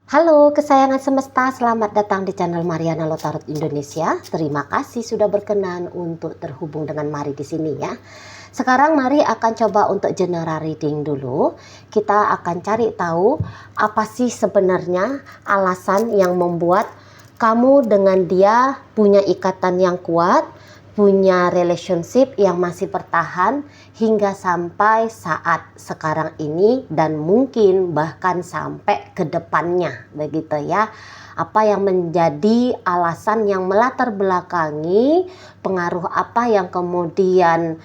Halo kesayangan semesta, selamat datang di channel Mariana Lotarot Indonesia. Terima kasih sudah berkenan untuk terhubung dengan Mari di sini ya. Sekarang Mari akan coba untuk general reading dulu. Kita akan cari tahu apa sih sebenarnya alasan yang membuat kamu dengan dia punya ikatan yang kuat, punya relationship yang masih bertahan hingga sampai saat sekarang ini dan mungkin bahkan sampai ke depannya, begitu ya. Apa yang menjadi alasan yang melatar belakangi pengaruh apa yang kemudian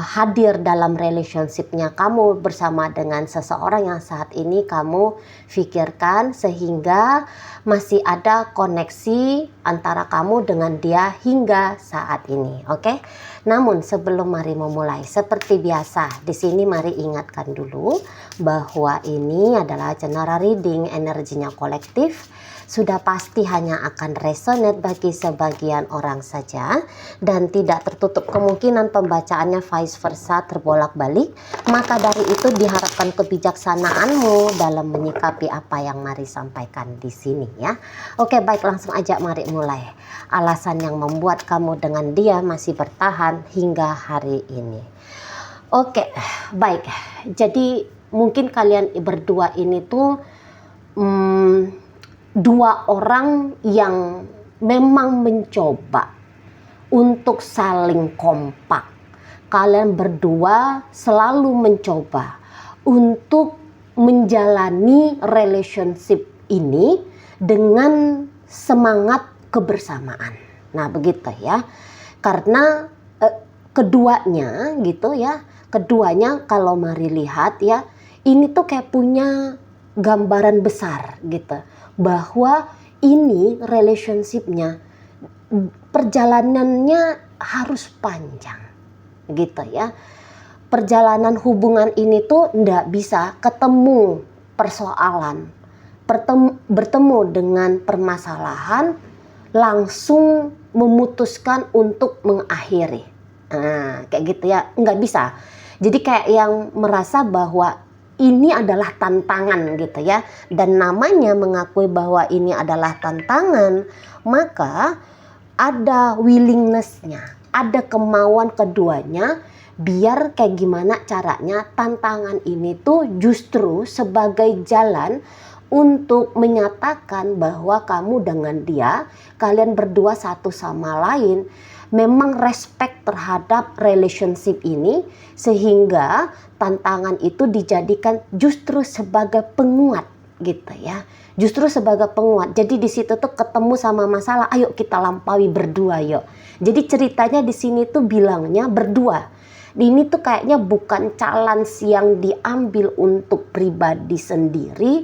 hadir dalam relationshipnya kamu bersama dengan seseorang yang saat ini kamu pikirkan sehingga masih ada koneksi antara kamu dengan dia hingga saat ini, oke? Namun sebelum Mari memulai, seperti biasa di sini Mari ingatkan dulu bahwa ini adalah general reading, energinya kolektif. Sudah pasti hanya akan resonate bagi sebagian orang saja dan tidak tertutup kemungkinan pembacaannya vice versa terbolak-balik. Maka dari itu diharapkan kebijaksanaanmu dalam menyikapi apa yang Mari sampaikan di sini ya. Oke, baik, langsung aja Mari mulai. Alasan yang membuat kamu dengan dia masih bertahan hingga hari ini. Oke, baik. Jadi mungkin kalian berdua ini tuh dua orang yang memang mencoba untuk saling kompak. Kalian berdua selalu mencoba untuk menjalani relationship ini dengan semangat kebersamaan. Nah, begitu ya. Karena keduanya gitu ya, keduanya kalau Mari lihat ya, ini tuh kayak punya gambaran besar gitu bahwa ini relationshipnya perjalanannya harus panjang gitu ya. Perjalanan hubungan ini tuh ndak bisa ketemu persoalan, bertemu dengan permasalahan langsung memutuskan untuk mengakhiri. Nah, kayak gitu ya, nggak bisa. Jadi kayak yang merasa bahwa ini adalah tantangan gitu ya, dan namanya mengakui bahwa ini adalah tantangan, maka ada willingness-nya, ada kemauan keduanya biar kayak gimana caranya tantangan ini tuh justru sebagai jalan untuk menyatakan bahwa kamu dengan dia, kalian berdua satu sama lain memang respect terhadap relationship ini, sehingga tantangan itu dijadikan justru sebagai penguat gitu ya. Justru sebagai penguat. Jadi di situ tuh ketemu sama masalah, ayo kita lampaui berdua yuk. Jadi ceritanya di sini tuh bilangnya berdua. Ini tuh kayaknya bukan challenge yang diambil untuk pribadi sendiri,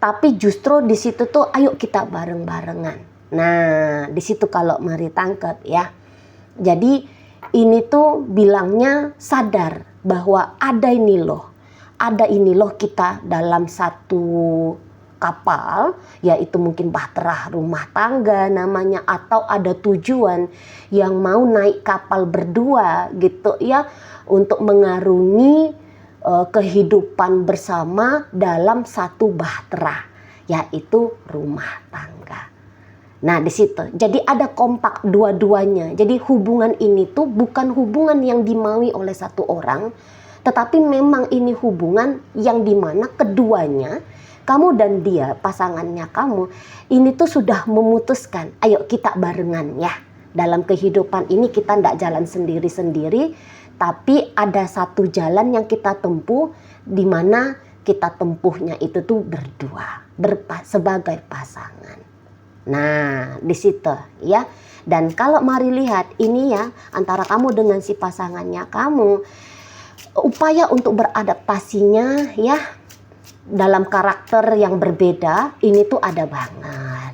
tapi justru di situ tuh ayo kita bareng-barengan. Nah, di situ kalau Mari tangkap ya. Jadi ini tuh bilangnya sadar bahwa ada ini loh kita dalam satu kapal, yaitu mungkin bahtera rumah tangga namanya, atau ada tujuan yang mau naik kapal berdua gitu ya, untuk mengarungi kehidupan bersama dalam satu bahtera, yaitu rumah tangga. Nah, di situ. Jadi ada kompak dua-duanya. Jadi hubungan ini tuh bukan hubungan yang dimaui oleh satu orang, tetapi memang ini hubungan yang dimana keduanya, kamu dan dia, pasangannya kamu, ini tuh sudah memutuskan, ayo kita barengan ya. Dalam kehidupan ini kita tidak jalan sendiri-sendiri, tapi ada satu jalan yang kita tempuh, di mana kita tempuhnya itu tuh berdua, sebagai pasangan. Nah, di situ ya. Dan kalau Mari lihat ini ya, antara kamu dengan si pasangannya kamu, upaya untuk beradaptasinya ya dalam karakter yang berbeda ini tuh ada banget.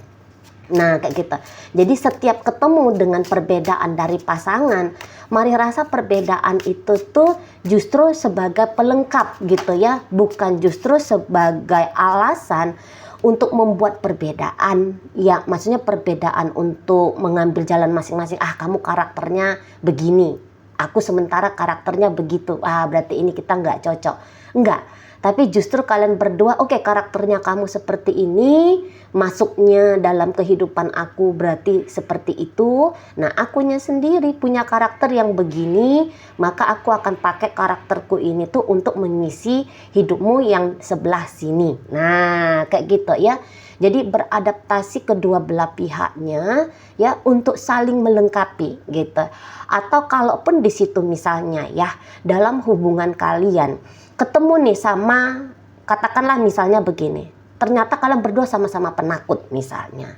Nah, kayak gitu. Jadi setiap ketemu dengan perbedaan dari pasangan, Mari rasa perbedaan itu tuh justru sebagai pelengkap gitu ya, bukan justru sebagai alasan untuk membuat perbedaan, ya maksudnya perbedaan untuk mengambil jalan masing-masing. Ah, kamu karakternya begini, aku sementara karakternya begitu, ah berarti ini kita nggak cocok. Enggak, Tapi justru kalian berdua, oke, karakternya kamu seperti ini, masuknya dalam kehidupan aku berarti seperti itu. Nah, akunya sendiri punya karakter yang begini, maka aku akan pakai karakterku ini tuh untuk mengisi hidupmu yang sebelah sini. Nah, kayak gitu ya. Jadi beradaptasi kedua belah pihaknya ya untuk saling melengkapi gitu. Atau kalaupun di situ misalnya ya dalam hubungan kalian ketemu nih sama, katakanlah misalnya begini, ternyata kalian berdua sama-sama penakut misalnya.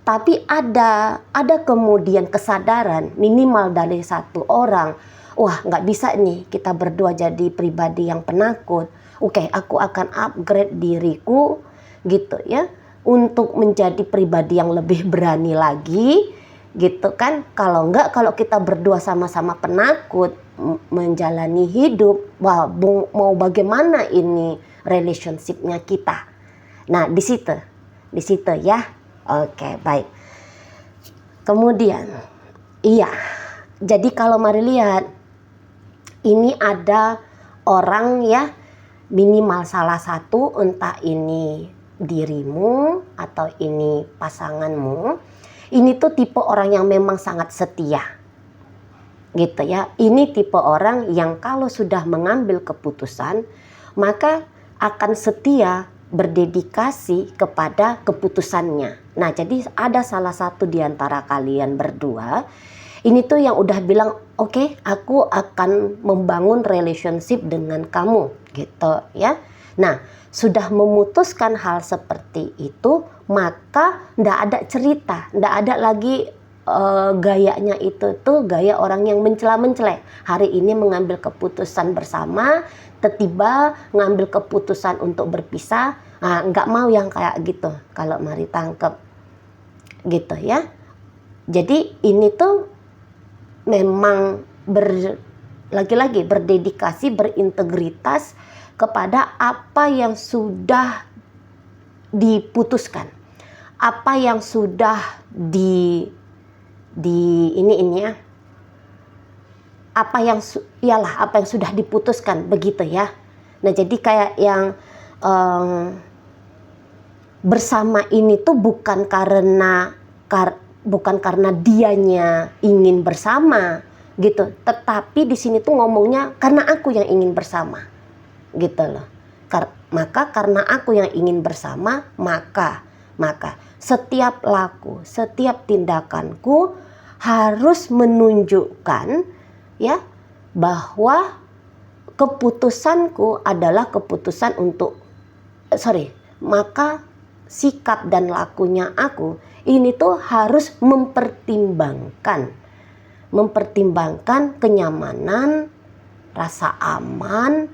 Tapi ada kemudian kesadaran minimal dari satu orang, wah nggak bisa nih kita berdua jadi pribadi yang penakut. Oke, aku akan upgrade diriku gitu ya untuk menjadi pribadi yang lebih berani lagi gitu kan. Kalau enggak, kalau kita berdua sama-sama penakut menjalani hidup, wah mau bagaimana ini relationshipnya kita. Nah di situ ya. Oke, baik. Kemudian iya, jadi kalau mari lihat, ini ada orang ya, minimal salah satu, entah ini dirimu atau ini pasanganmu, ini tuh tipe orang yang memang sangat setia gitu ya. Ini tipe orang yang kalau sudah mengambil keputusan maka akan setia, berdedikasi kepada keputusannya. Nah, jadi ada salah satu di antara kalian berdua ini tuh yang udah bilang, oke, aku akan membangun relationship dengan kamu gitu ya. Nah, sudah memutuskan hal seperti itu, maka ndak ada cerita, ndak ada lagi gayanya itu tuh gaya orang yang mencela-mencela. Hari ini mengambil keputusan bersama, tiba-tiba ngambil keputusan untuk berpisah, nggak mau yang kayak gitu. Kalau mari tangkep gitu ya. Jadi ini tuh memang lagi-lagi berdedikasi, berintegritas kepada apa yang sudah diputuskan, apa yang sudah apa yang sudah diputuskan begitu ya. Nah, jadi kayak yang bersama ini tuh bukan karena dianya ingin bersama gitu, tetapi di sini tuh ngomongnya karena aku yang ingin bersama gitu loh. Maka karena aku yang ingin bersama, maka setiap laku, setiap tindakanku harus menunjukkan ya bahwa keputusanku adalah keputusan untuk maka sikap dan lakunya aku ini tuh harus mempertimbangkan kenyamanan, rasa aman,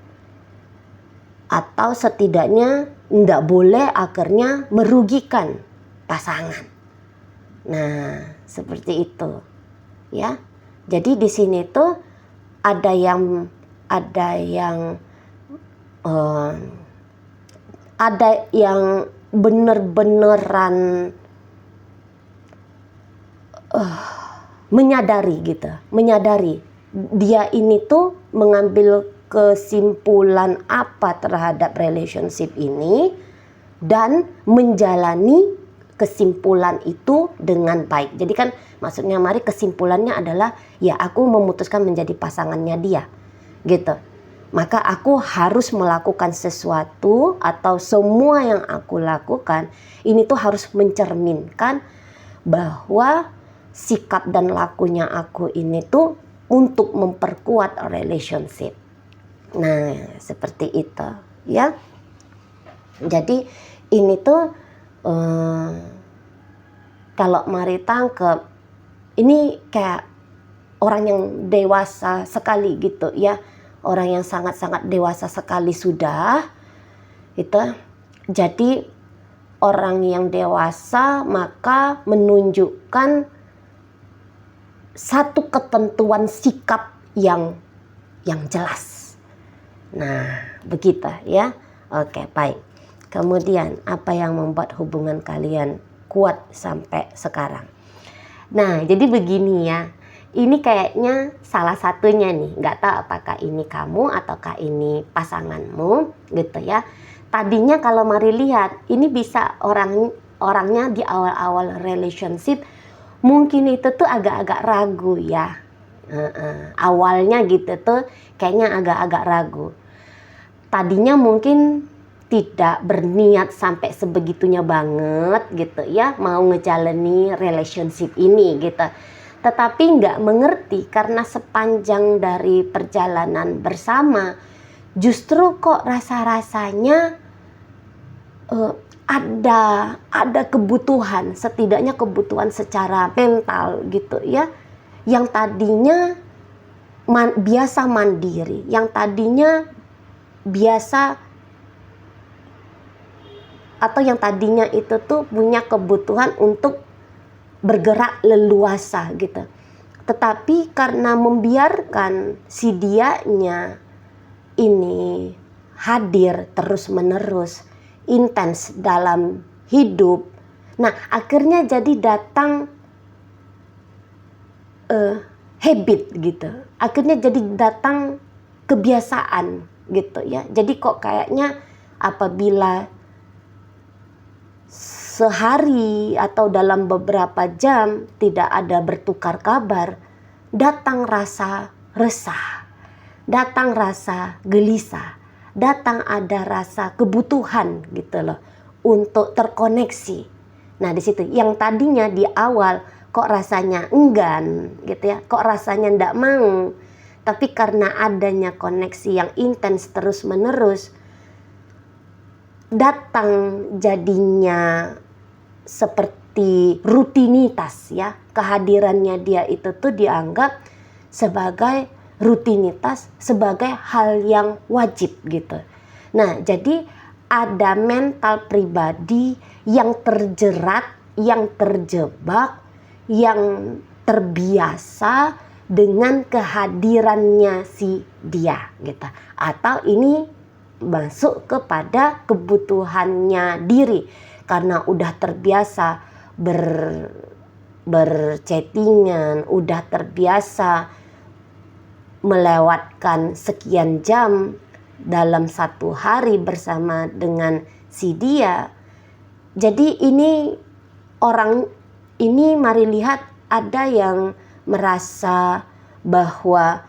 atau setidaknya tidak boleh akhirnya merugikan pasangan. Nah, seperti itu ya. Jadi di sini tuh ada yang bener-beneran menyadari dia ini tuh mengambil kesimpulan apa terhadap relationship ini dan menjalani kesimpulan itu dengan baik. Jadi kan maksudnya mari kesimpulannya adalah ya aku memutuskan menjadi pasangannya dia gitu. Maka aku harus melakukan sesuatu atau semua yang aku lakukan ini tuh harus mencerminkan bahwa sikap dan lakunya aku ini tuh untuk memperkuat relationship. Nah, seperti itu ya. Jadi ini tuh kalau mari tangkep, ini kayak orang yang dewasa sekali gitu ya. Orang yang sangat-sangat dewasa sekali sudah gitu. Jadi orang yang dewasa maka menunjukkan satu ketentuan sikap yang jelas. Nah, begitu ya. Oke, baik. Kemudian apa yang membuat hubungan kalian kuat sampai sekarang? Nah, jadi begini ya. ini kayaknya salah satunya nih, nggak tahu apakah ini kamu ataukah ini pasanganmu gitu ya. Tadinya kalau mari lihat, ini bisa orangnya di awal-awal relationship mungkin itu tuh agak-agak ragu ya. Awalnya gitu tuh kayaknya agak-agak ragu. Tadinya mungkin tidak berniat sampai sebegitunya banget gitu ya, mau ngejalani relationship ini gitu. Tetapi nggak mengerti karena sepanjang dari perjalanan bersama justru kok rasa-rasanya ada kebutuhan, setidaknya kebutuhan secara mental gitu ya, yang tadinya biasa mandiri, yang tadinya biasa atau yang tadinya itu tuh punya kebutuhan untuk bergerak leluasa gitu. Tetapi karena membiarkan si dianya ini hadir terus-menerus, intens dalam hidup, nah akhirnya jadi datang habit gitu. Akhirnya jadi datang kebiasaan gitu ya. Jadi kok kayaknya apabila sehari atau dalam beberapa jam tidak ada bertukar kabar, datang rasa resah, datang rasa gelisah, datang ada rasa kebutuhan gitu loh untuk terkoneksi. Nah di situ yang tadinya di awal kok rasanya enggan gitu ya, kok rasanya ndak mau, tapi karena adanya koneksi yang intens terus menerus, datang jadinya seperti rutinitas ya. Kehadirannya dia itu tuh dianggap sebagai rutinitas, sebagai hal yang wajib gitu. Nah jadi ada mental pribadi yang terjerat, yang terjebak, yang terbiasa dengan kehadirannya si dia gitu. Atau ini masuk kepada kebutuhannya diri karena udah terbiasa berchattingan, udah terbiasa melewatkan sekian jam dalam satu hari bersama dengan si dia. Jadi ini orang ini mari lihat ada yang merasa bahwa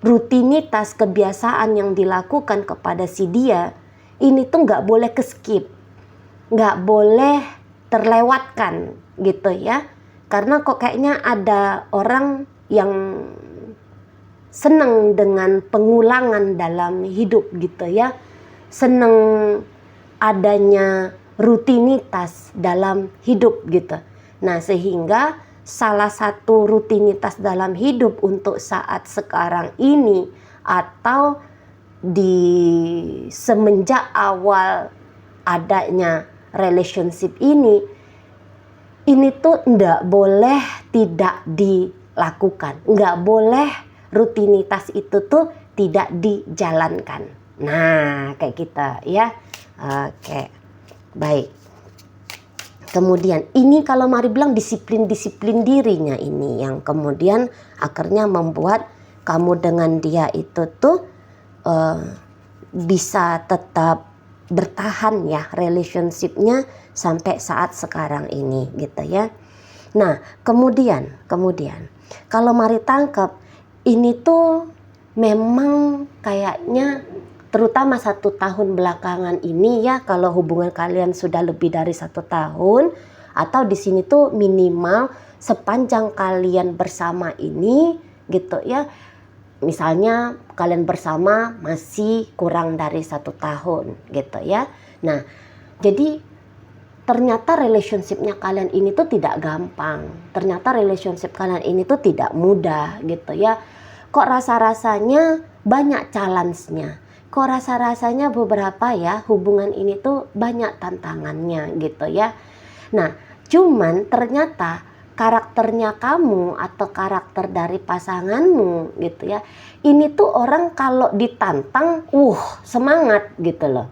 rutinitas kebiasaan yang dilakukan kepada si dia ini tuh nggak boleh keskip, nggak boleh terlewatkan gitu ya. Karena kok kayaknya ada orang yang senang dengan pengulangan dalam hidup gitu ya, senang adanya rutinitas dalam hidup gitu. Nah sehingga salah satu rutinitas dalam hidup untuk saat sekarang ini atau di semenjak awal adanya relationship ini tuh nggak boleh tidak dilakukan, nggak boleh rutinitas itu tuh tidak dijalankan. Nah kayak kita ya. Oke, baik. Kemudian ini kalau mari bilang disiplin dirinya ini yang kemudian akhirnya membuat kamu dengan dia itu tuh bisa tetap bertahan ya relationshipnya sampai saat sekarang ini gitu ya. Nah kemudian kalau mari tangkap ini tuh memang kayaknya terutama 1 tahun belakangan ini ya, kalau hubungan kalian sudah lebih dari 1 tahun atau di sini tuh minimal sepanjang kalian bersama ini gitu ya, misalnya kalian bersama masih kurang dari 1 tahun gitu ya. Nah jadi ternyata relationshipnya kalian ini tuh tidak gampang, ternyata relationship kalian ini tuh tidak mudah gitu ya. Kok rasa-rasanya banyak challenge-nya, kok rasa-rasanya beberapa ya hubungan ini tuh banyak tantangannya gitu ya. Nah cuman ternyata karakternya kamu atau karakter dari pasanganmu gitu ya, ini tuh orang kalau ditantang semangat gitu loh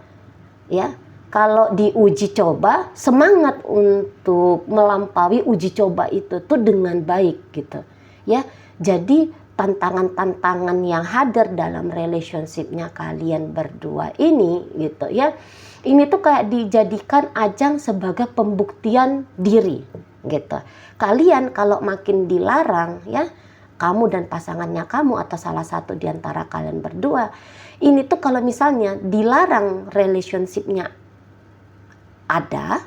ya. Kalau diuji coba semangat untuk melampaui uji coba itu tuh dengan baik gitu ya. Jadi tantangan-tantangan yang hadir dalam relationship-nya kalian berdua ini gitu ya, ini tuh kayak dijadikan ajang sebagai pembuktian diri gitu. Kalian kalau makin dilarang ya, kamu dan pasangannya kamu atau salah satu di antara kalian berdua, ini tuh kalau misalnya dilarang relationship-nya ada,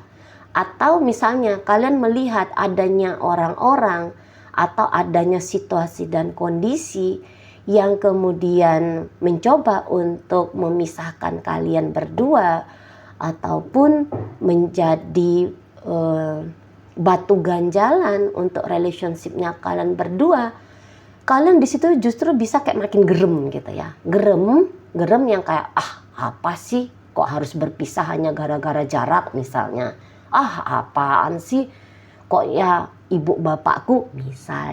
atau misalnya kalian melihat adanya orang-orang atau adanya situasi dan kondisi yang kemudian mencoba untuk memisahkan kalian berdua ataupun menjadi batu ganjalan untuk relationship-nya kalian berdua, kalian di situ justru bisa kayak makin gerem gitu ya. Gerem yang kayak apa sih kok harus berpisah hanya gara-gara jarak misalnya. Apaan sih kok ya ibu bapakku misal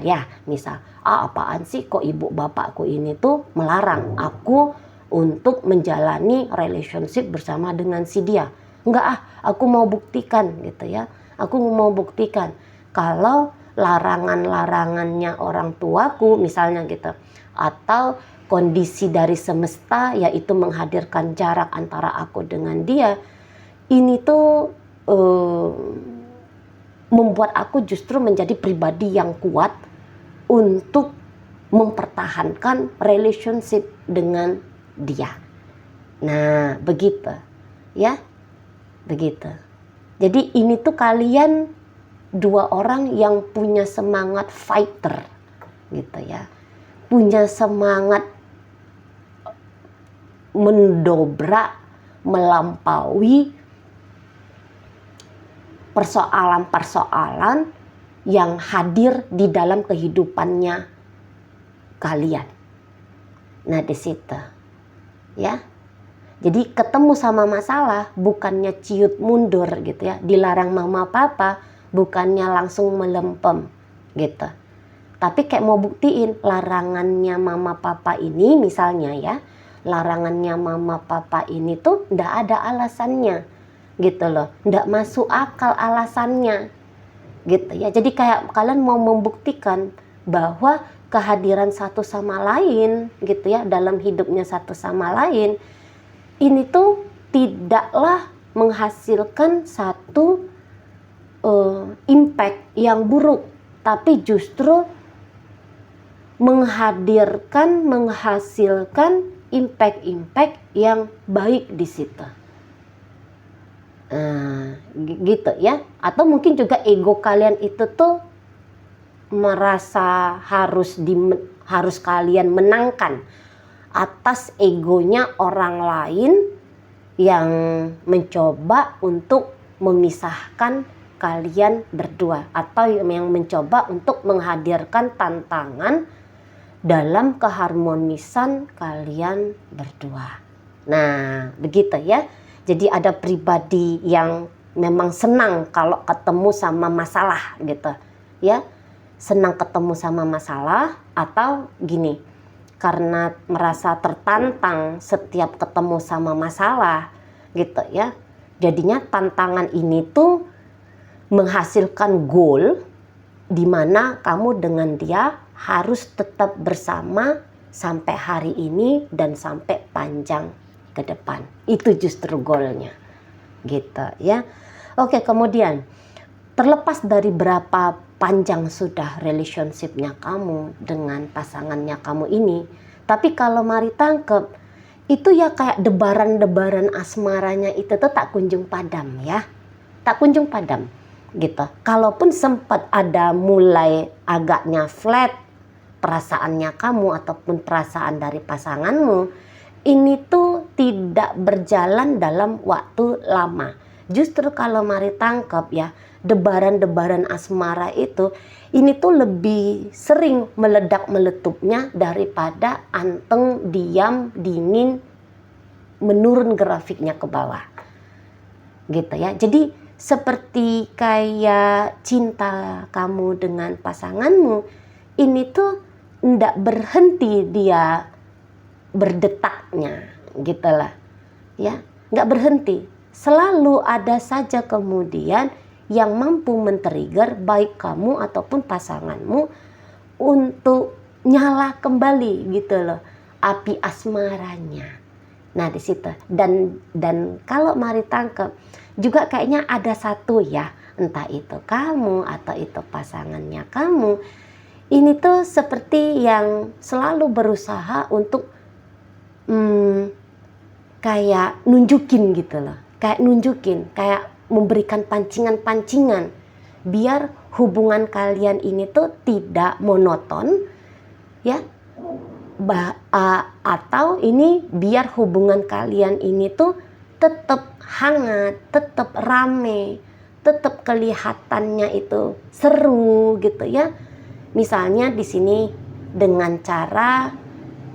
apaan sih kok ibu bapakku ini tuh melarang aku untuk menjalani relationship bersama dengan si dia. Enggak aku mau buktikan gitu ya. Aku mau buktikan kalau larangan-larangannya orang tuaku misalnya gitu, atau kondisi dari semesta yaitu menghadirkan jarak antara aku dengan dia, ini tuh membuat aku justru menjadi pribadi yang kuat untuk mempertahankan relationship dengan dia. Nah, begitu ya, begitu. Jadi ini tuh kalian dua orang yang punya semangat fighter gitu ya, punya semangat mendobrak, melampaui persoalan-persoalan yang hadir di dalam kehidupannya kalian. Nah di situ ya, jadi ketemu sama masalah bukannya ciut mundur gitu ya, dilarang mama papa bukannya langsung melempem gitu, tapi kayak mau buktiin larangannya mama papa ini misalnya ya, larangannya mama papa ini tuh ndak ada alasannya gitu loh, ndak masuk akal alasannya gitu ya. Jadi kayak kalian mau membuktikan bahwa kehadiran satu sama lain gitu ya dalam hidupnya satu sama lain ini tuh tidaklah menghasilkan satu impact yang buruk, tapi justru menghasilkan impact yang baik di situ. Gitu ya. Atau mungkin juga ego kalian itu tuh merasa harus kalian menangkan atas egonya orang lain yang mencoba untuk memisahkan kalian berdua, atau yang mencoba untuk menghadirkan tantangan dalam keharmonisan kalian berdua. Nah, begitu ya. Jadi ada pribadi yang memang senang kalau ketemu sama masalah gitu ya. Senang ketemu sama masalah, atau gini, karena merasa tertantang setiap ketemu sama masalah gitu ya. Jadinya tantangan ini tuh menghasilkan goal di mana kamu dengan dia harus tetap bersama sampai hari ini dan sampai panjang ke depan. Itu justru goalnya gitu ya. Oke, kemudian terlepas dari berapa panjang sudah relationshipnya kamu dengan pasangannya kamu ini, tapi kalau mari tangkep itu ya kayak debaran-debaran asmaranya itu tuh tak kunjung padam ya, tak kunjung padam gitu. Kalaupun sempat ada mulai agaknya flat perasaannya kamu ataupun perasaan dari pasanganmu, ini tuh tidak berjalan dalam waktu lama. Justru kalau mari tangkap ya, debaran-debaran asmara itu, ini tuh lebih sering meledak-meletupnya daripada anteng, diam, dingin, menurun grafiknya ke bawah. Gitu ya. Jadi seperti kayak cinta kamu dengan pasanganmu, ini tuh ndak berhenti dia berdetaknya gitulah ya, nggak berhenti, selalu ada saja kemudian yang mampu men-trigger baik kamu ataupun pasanganmu untuk nyala kembali gitu loh api asmaranya. Nah di situ dan kalau Mari tangkap juga kayaknya ada satu ya, entah itu kamu atau itu pasangannya kamu, ini tuh seperti yang selalu berusaha untuk kayak nunjukin gitu loh, kayak memberikan pancingan-pancingan biar hubungan kalian ini tuh tidak monoton ya, atau ini biar hubungan kalian ini tuh tetap hangat, tetap rame, tetap kelihatannya itu seru gitu ya. Misalnya di sini dengan cara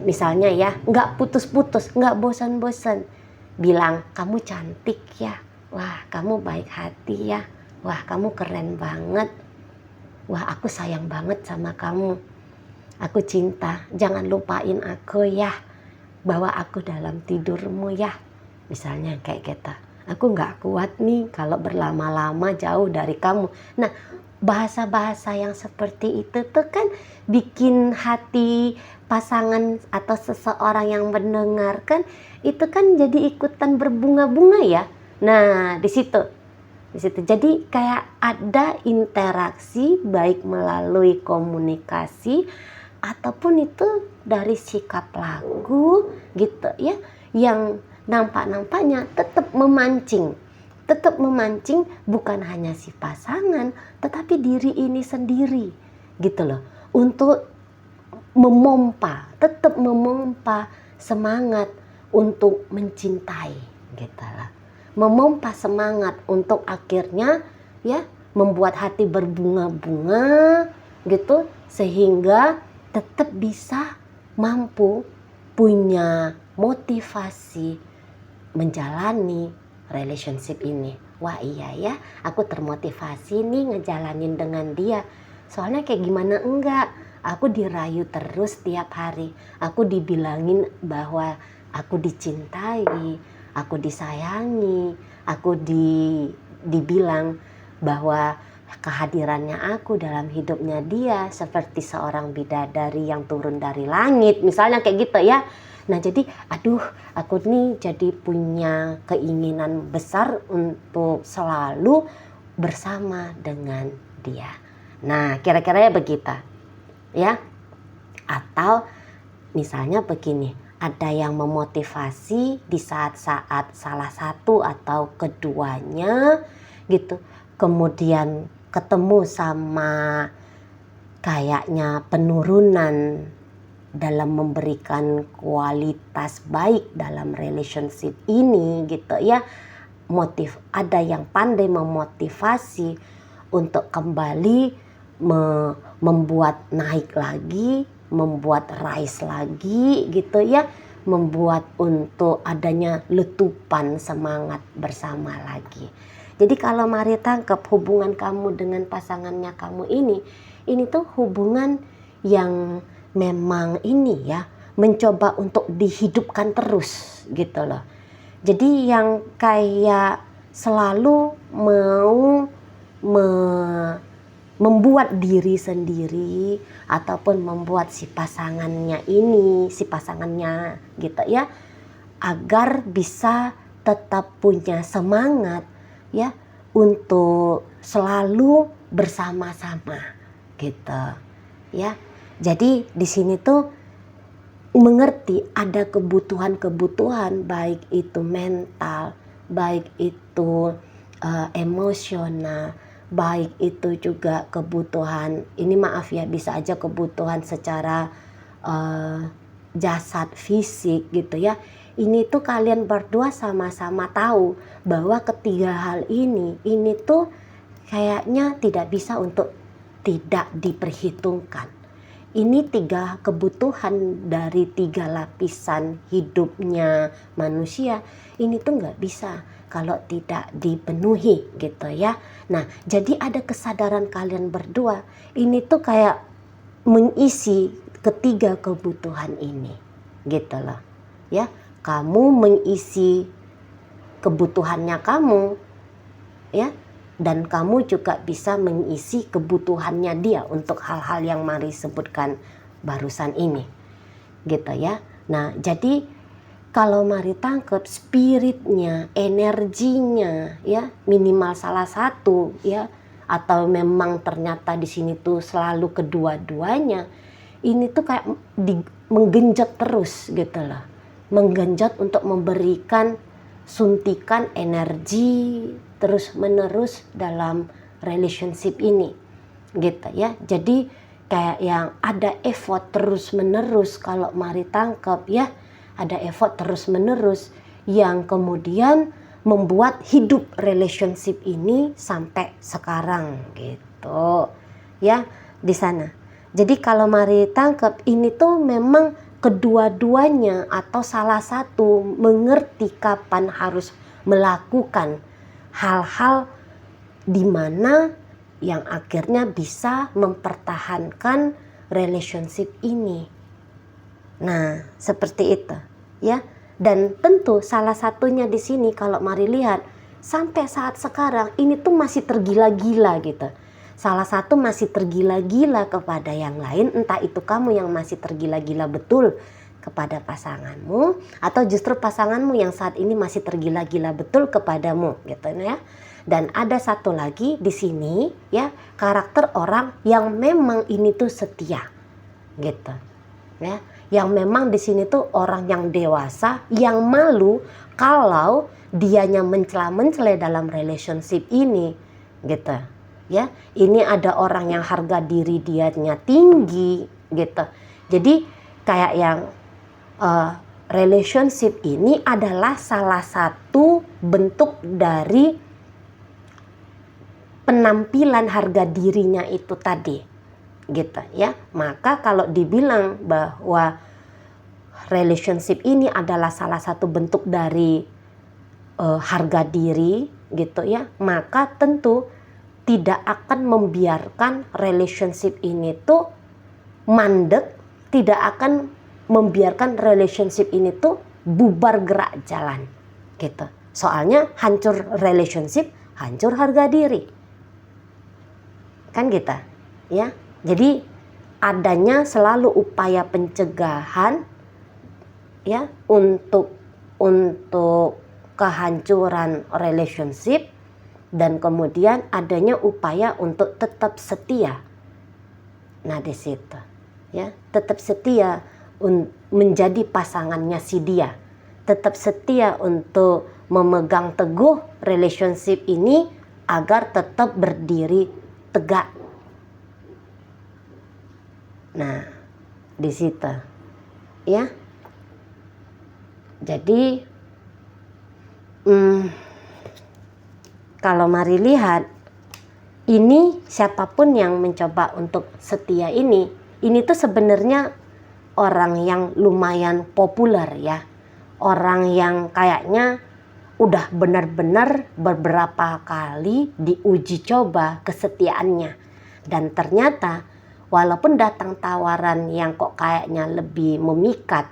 misalnya ya nggak putus-putus, nggak bosan-bosan, bilang kamu cantik ya, wah kamu baik hati ya, wah kamu keren banget, wah aku sayang banget sama kamu, aku cinta, jangan lupain aku ya, bawa aku dalam tidurmu ya, misalnya kayak gitu. Aku nggak kuat nih kalau berlama-lama jauh dari kamu. Nah bahasa-bahasa yang seperti itu tuh kan bikin hati pasangan atau seseorang yang mendengarkan itu kan jadi ikutan berbunga-bunga ya. Nah di situ jadi kayak ada interaksi baik melalui komunikasi ataupun itu dari sikap laku gitu ya, yang nampak-nampaknya tetap memancing bukan hanya si pasangan tetapi diri ini sendiri gitu loh, untuk tetap memompa semangat untuk mencintai gitu lah, memompa semangat untuk akhirnya ya membuat hati berbunga-bunga gitu, sehingga tetap bisa mampu punya motivasi menjalani relationship ini. Wah iya ya, aku termotivasi nih ngejalanin dengan dia. Soalnya kayak gimana enggak, aku dirayu terus tiap hari. Aku dibilangin bahwa aku dicintai, aku disayangi, aku dibilang bahwa kehadirannya aku dalam hidupnya dia seperti seorang bidadari yang turun dari langit, misalnya kayak gitu ya. Nah jadi aku nih jadi punya keinginan besar untuk selalu bersama dengan dia. Nah kira-kira ya begitu ya. Atau misalnya begini, ada yang memotivasi di saat-saat salah satu atau keduanya gitu, kemudian ketemu sama kayaknya penurunan dalam memberikan kualitas baik dalam relationship ini gitu ya. Ada yang pandai memotivasi untuk kembali membuat naik lagi, membuat rise lagi gitu ya, membuat untuk adanya letupan semangat bersama lagi. Jadi kalau Mari tangkap hubungan kamu dengan pasangannya kamu ini tuh hubungan yang memang ini ya, mencoba untuk dihidupkan terus gitu loh. Jadi yang kayak selalu mau membuat diri sendiri ataupun membuat si pasangannya gitu ya, agar bisa tetap punya semangat ya untuk selalu bersama-sama gitu ya. Jadi di sini tuh mengerti ada kebutuhan-kebutuhan, baik itu mental, baik itu emosional, baik itu juga kebutuhan, ini maaf ya bisa aja kebutuhan secara jasad fisik gitu ya. Ini tuh kalian berdua sama-sama tahu bahwa ketiga hal ini tuh kayaknya tidak bisa untuk tidak diperhitungkan. Ini 3 kebutuhan dari 3 lapisan hidupnya manusia. Ini tuh nggak bisa kalau tidak dipenuhi gitu ya. Nah jadi ada kesadaran kalian berdua. Ini tuh kayak mengisi ketiga kebutuhan ini gitu loh ya. Kamu mengisi kebutuhannya kamu ya, dan kamu juga bisa mengisi kebutuhannya dia untuk hal-hal yang Mari sebutkan barusan ini, gitu ya. Nah, jadi kalau mari tangkap spiritnya, energinya ya, minimal salah satu ya, atau memang ternyata di sini tuh selalu kedua-duanya, ini tuh kayak menggenjot terus gitu loh. Menggenjot untuk memberikan suntikan energi terus menerus dalam relationship ini gitu ya. Jadi kayak yang ada effort terus menerus kalau mari tangkap ya, ada effort terus menerus yang kemudian membuat hidup relationship ini sampai sekarang gitu ya, di sana. Jadi kalau mari tangkap ini tuh memang kedua-duanya atau salah satu mengerti kapan harus melakukan hal-hal di mana yang akhirnya bisa mempertahankan relationship ini. Nah, seperti itu ya. Dan tentu salah satunya di sini kalau mari lihat sampai saat sekarang ini tuh masih tergila-gila gitu. Salah satu masih tergila-gila kepada yang lain, entah itu kamu yang masih tergila-gila betul kepada pasanganmu atau justru pasanganmu yang saat ini masih tergila-gila betul kepadamu gitu ya. Dan ada satu lagi di sini ya, karakter orang yang memang ini tuh setia gitu ya, yang memang di sini tuh orang yang dewasa, yang malu kalau dianya mencela-mencela dalam relationship ini gitu ya. Ini ada orang yang harga diri dianya tinggi gitu. Jadi kayak yang relationship ini adalah salah satu bentuk dari penampilan harga dirinya itu tadi gitu ya. Maka kalau dibilang bahwa relationship ini adalah salah satu bentuk dari harga diri gitu ya, maka tentu tidak akan membiarkan relationship ini tuh mandek, tidak akan membiarkan relationship ini tuh bubar gerak jalan gitu. Soalnya hancur relationship, hancur harga diri. Kan gitu ya. Jadi adanya selalu upaya pencegahan ya untuk kehancuran relationship, dan kemudian adanya upaya untuk tetap setia. Nah, di situ ya, tetap setia menjadi pasangannya si dia. Tetap setia untuk memegang teguh relationship ini agar tetap berdiri tegak. Nah, di situ ya. Jadi kalau mari lihat, ini siapapun yang mencoba untuk setia ini tuh sebenarnya orang yang lumayan populer ya. Orang yang kayaknya udah benar-benar beberapa kali diuji coba kesetiaannya. Dan ternyata walaupun datang tawaran yang kok kayaknya lebih memikat,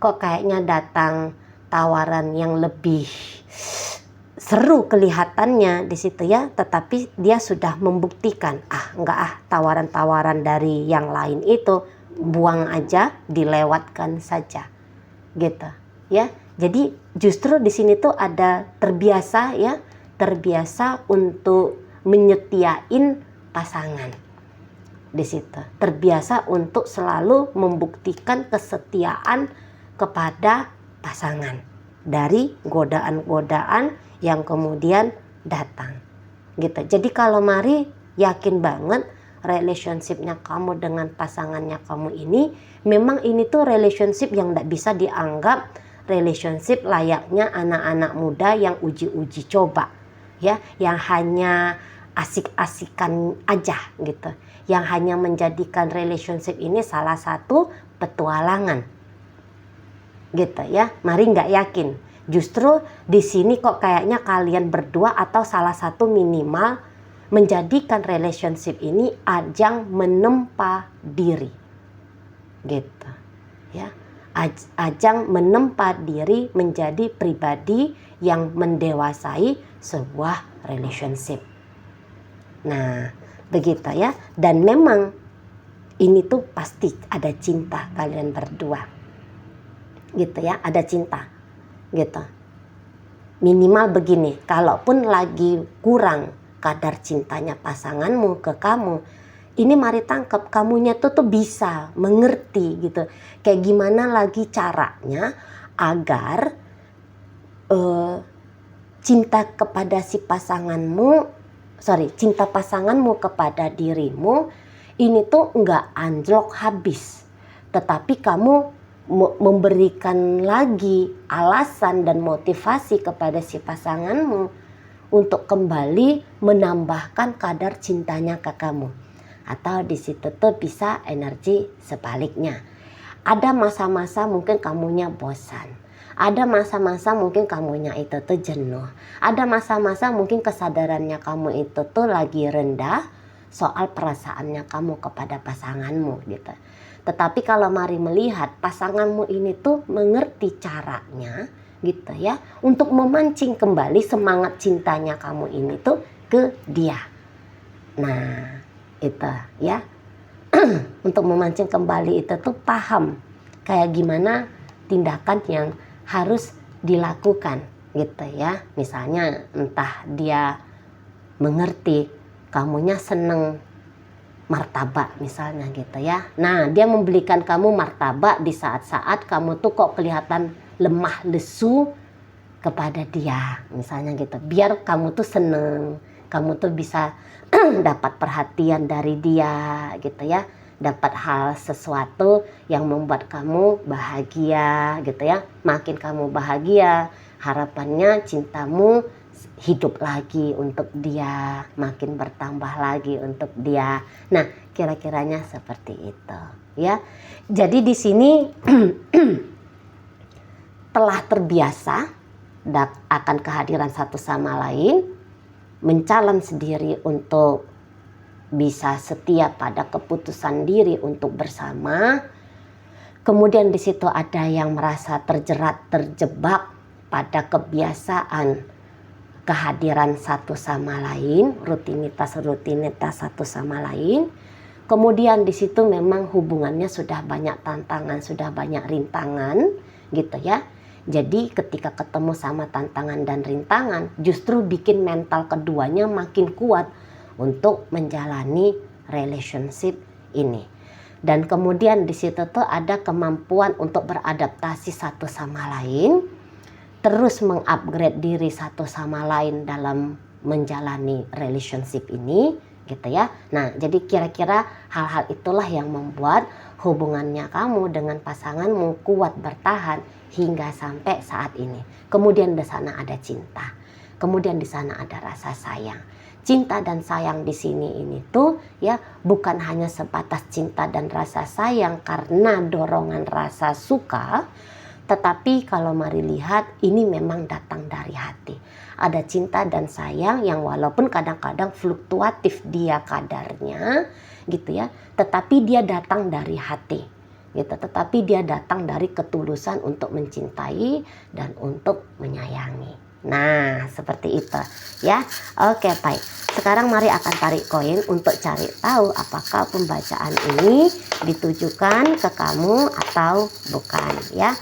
kok kayaknya datang tawaran yang lebih seru kelihatannya di situ ya, tetapi dia sudah membuktikan tawaran-tawaran dari yang lain itu buang aja, dilewatkan saja gitu ya. Jadi justru di sini tuh ada terbiasa ya, terbiasa untuk menyetiain pasangan di situ, terbiasa untuk selalu membuktikan kesetiaan kepada pasangan dari godaan-godaan yang kemudian datang gitu. Jadi kalau mari yakin banget relationshipnya kamu dengan pasangannya kamu ini, memang ini tuh relationship yang tidak bisa dianggap relationship layaknya anak-anak muda yang uji-uji coba ya, yang hanya asik-asikan aja gitu, yang hanya menjadikan relationship ini salah satu petualangan gitu ya. Mari nggak yakin. Justru di sini kok kayaknya kalian berdua atau salah satu minimal menjadikan relationship ini ajang menempa diri gitu ya. Ajang menempa diri menjadi pribadi yang mendewasai sebuah relationship. Nah, begitu ya. Dan memang ini tuh pasti ada cinta kalian berdua, gitu ya, ada cinta, gitu. Minimal begini, kalaupun lagi kurang kadar cintanya pasanganmu ke kamu, ini mari tangkap, kamunya tuh bisa mengerti gitu, kayak gimana lagi caranya agar cinta kepada si cinta pasanganmu kepada dirimu ini tuh nggak anjlok habis, tetapi kamu memberikan lagi alasan dan motivasi kepada si pasanganmu untuk kembali menambahkan kadar cintanya ke kamu. Atau di situ tuh bisa energi sebaliknya. Ada masa-masa mungkin kamunya bosan. Ada masa-masa mungkin kamunya itu tuh jenuh. Ada masa-masa mungkin kesadarannya kamu itu tuh lagi rendah soal perasaannya kamu kepada pasanganmu gitu. Tetapi kalau mari melihat pasanganmu ini tuh mengerti caranya gitu ya, untuk memancing kembali semangat cintanya kamu ini tuh ke dia. Nah, itu ya. Untuk memancing kembali itu tuh paham kayak gimana tindakan yang harus dilakukan gitu ya. Misalnya entah dia mengerti kamunya seneng martabak misalnya gitu ya. Nah, dia membelikan kamu martabak di saat-saat kamu tuh kok kelihatan lemah lesu kepada dia misalnya gitu. Biar kamu tuh seneng, kamu tuh bisa dapat perhatian dari dia gitu ya. Dapat hal sesuatu yang membuat kamu bahagia gitu ya. Makin kamu bahagia, harapannya cintamu hidup lagi untuk dia, makin bertambah lagi untuk dia. Nah, kira-kiranya seperti itu ya. Jadi di sini telah terbiasa akan kehadiran satu sama lain, men-challenge diri untuk bisa setia pada keputusan diri untuk bersama. Kemudian di situ ada yang merasa terjebak pada kebiasaan kehadiran satu sama lain, rutinitas satu sama lain. Kemudian di situ memang hubungannya sudah banyak tantangan, sudah banyak rintangan gitu ya. Jadi ketika ketemu sama tantangan dan rintangan, justru bikin mental keduanya makin kuat untuk menjalani relationship ini. Dan kemudian di situ tuh ada kemampuan untuk beradaptasi satu sama lain, terus mengupgrade diri satu sama lain dalam menjalani relationship ini gitu ya. Nah, jadi kira-kira hal-hal itulah yang membuat hubungannya kamu dengan pasanganmu kuat bertahan hingga sampai saat ini. Kemudian di sana ada cinta. Kemudian di sana ada rasa sayang. Cinta dan sayang di sini ini tuh ya bukan hanya sebatas cinta dan rasa sayang karena dorongan rasa suka, tetapi kalau mari lihat ini memang datang dari hati. Ada cinta dan sayang yang walaupun kadang-kadang fluktuatif dia kadarnya gitu ya, tetapi dia datang dari hati gitu, tetapi dia datang dari ketulusan untuk mencintai dan untuk menyayangi. Nah, seperti itu ya. Oke, baik. Sekarang mari akan tarik koin untuk cari tahu apakah pembacaan ini ditujukan ke kamu atau bukan ya.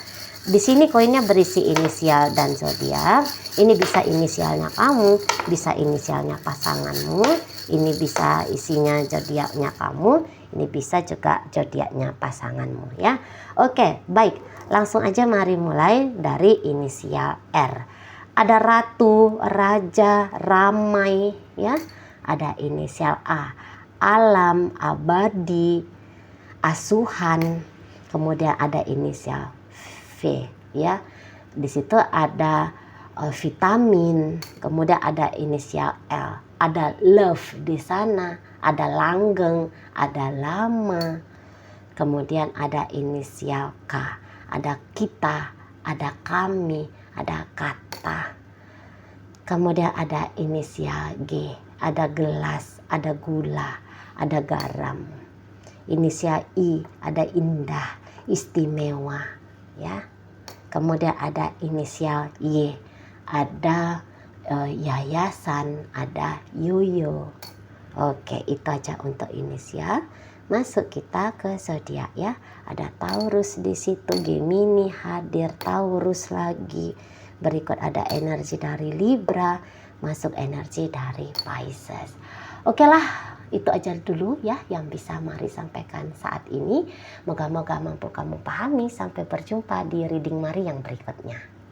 Di sini koinnya berisi inisial dan zodiak. Ini bisa inisialnya kamu, bisa inisialnya pasanganmu, ini bisa isinya zodiaknya kamu, ini bisa juga zodiaknya pasanganmu ya. Oke, baik. Langsung aja mari mulai dari inisial R. Ada ratu, raja, ramai ya. Ada inisial A, alam, abadi, asuhan. Kemudian ada inisial V ya. Di situ ada vitamin. Kemudian ada inisial L. Ada love di sana, ada langgeng, ada lama. Kemudian ada inisial K. Ada kita, ada kami, ada kata. Kemudian ada inisial G, ada gelas, ada gula, ada garam. Inisial I, ada indah, istimewa ya. Kemudian ada inisial Y, ada yayasan, ada yoyo. Oke, itu aja untuk inisial. Masuk kita ke zodiak ya. Ada Taurus di situ, Gemini hadir, Taurus lagi. Berikut ada energi dari Libra, masuk energi dari Pisces. Oke lah, itu aja dulu ya yang bisa Mari sampaikan saat ini. Moga-moga mampu kamu pahami. Sampai berjumpa di reading Mari yang berikutnya.